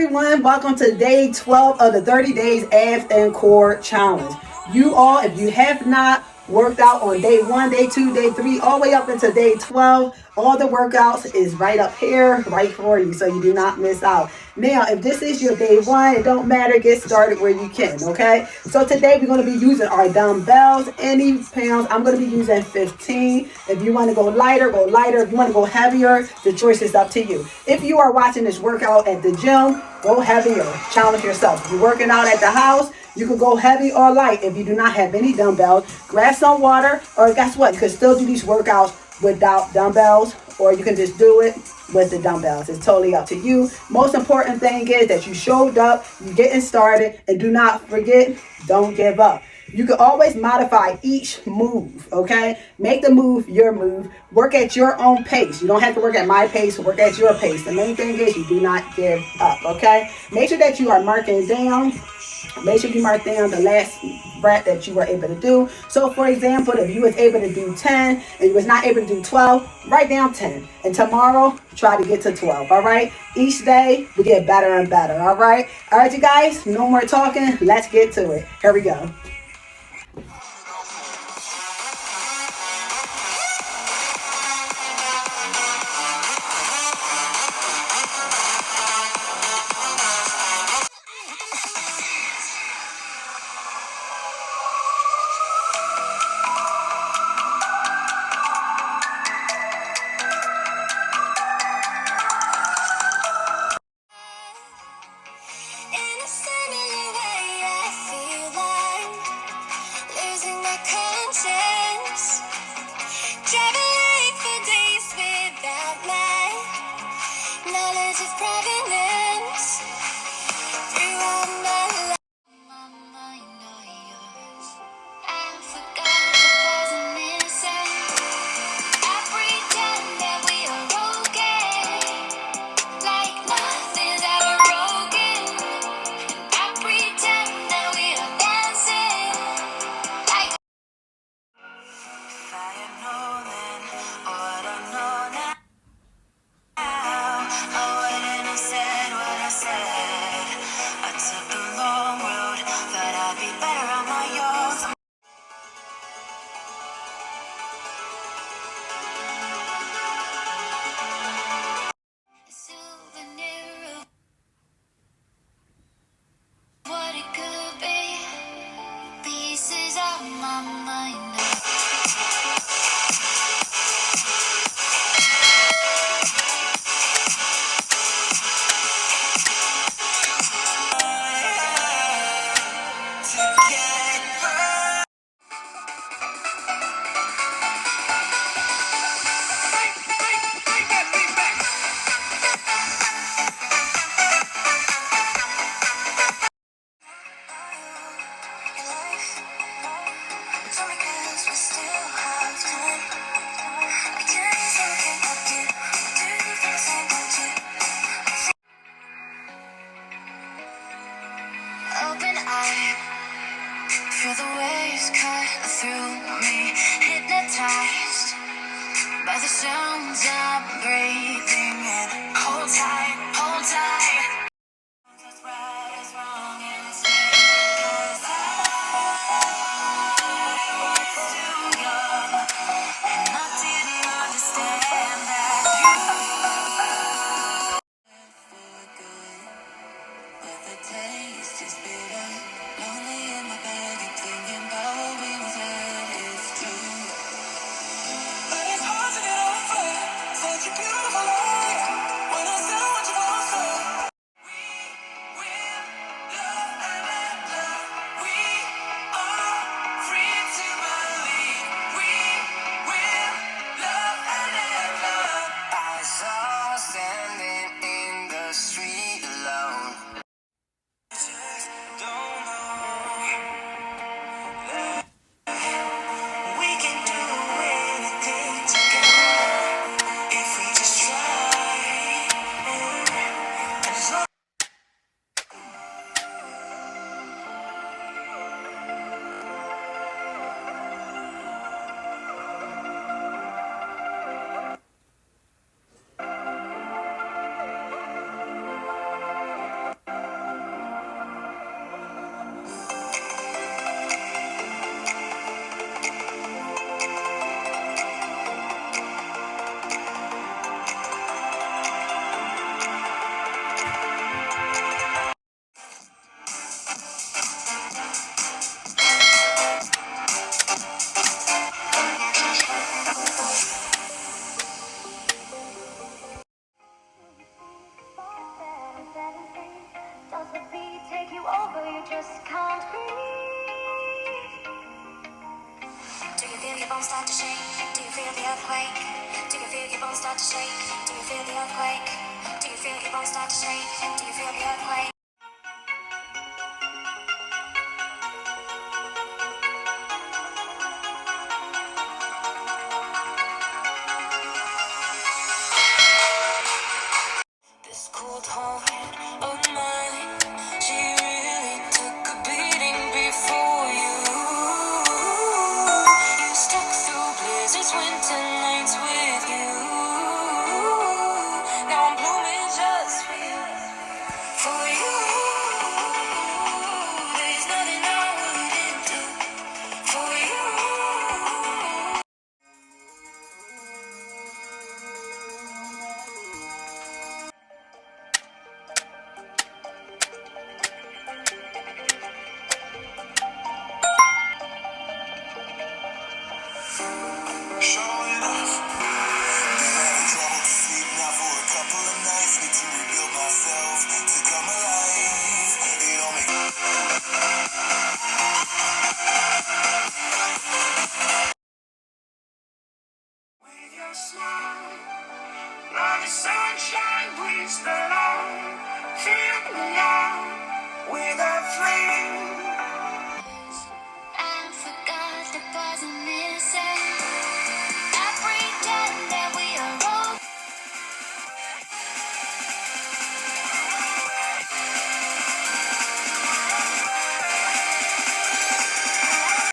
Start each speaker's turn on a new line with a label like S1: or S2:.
S1: everyone, welcome to day 12 of the 30 days abs and core challenge. You all, if you have not worked out on day 1, day 2, day 3, all the way up into day 12, all the workouts is right up here, right for you, so you do not miss out. Now, if this is your day 1, it don't matter, get started where you can, okay? So today we're going to be using our dumbbells, any pounds. I'm going to be using 15. If you want to go lighter, go lighter. If you want to go heavier, the choice is up to you. If you are watching this workout at the gym, go heavier. Challenge yourself. If you're working out at the house, you can go heavy or light. If you do not have any dumbbells, grab some water, or guess what? You can still do these workouts without dumbbells, or you can just do it with the dumbbells. It's totally up to you. Most important thing is that you showed up, you're getting started, and do not forget, don't give up. You can always modify each move, okay? Make the move your move. Work at your own pace. You don't have to work at my pace, work at your pace. The main thing is you do not give up, okay? Make sure that you are marking down. Make sure you mark down the last rep that you were able to do. So for example, if you was able to do 10 and you was not able to do 12, write down 10. And tomorrow, try to get to 12, all right? Each day, we get better and better, all right? All right, you guys, no more talking. Let's get to it. Here we go.
S2: Open eye, feel the waves cut through me, hypnotized by the sounds I'm breathing in. Hold tight, hold tight. What's right is wrong and it's because I was too young and I didn't understand that you were good, but the taste is bitter. Lonely in my bed, keep thinking about what we once had. It's true, but it's hard to get over such a beautiful life when I still want you closer. We will love and let love. We are free to believe. We will love and let love. I saw standing in the street alone. Don't the beat take you over, you just can't breathe. Do you feel your bones start to shake? Do you feel the earthquake? Do you feel your bones start to shake? Do you feel the earthquake? Do you feel your bones start to shake? Do you feel the earthquake? This cold heart of mine, she really took a beating before you. You stuck through blizzards, winter nights with you. Now I'm blooming just for you. For you, there's nothing I wouldn't do. For you. Sure enough, been having trouble to sleep now for a couple of nights. Need to rebuild myself to come alive. It don't make with your smile, like the sunshine breathes the light. Fill me out with a flame.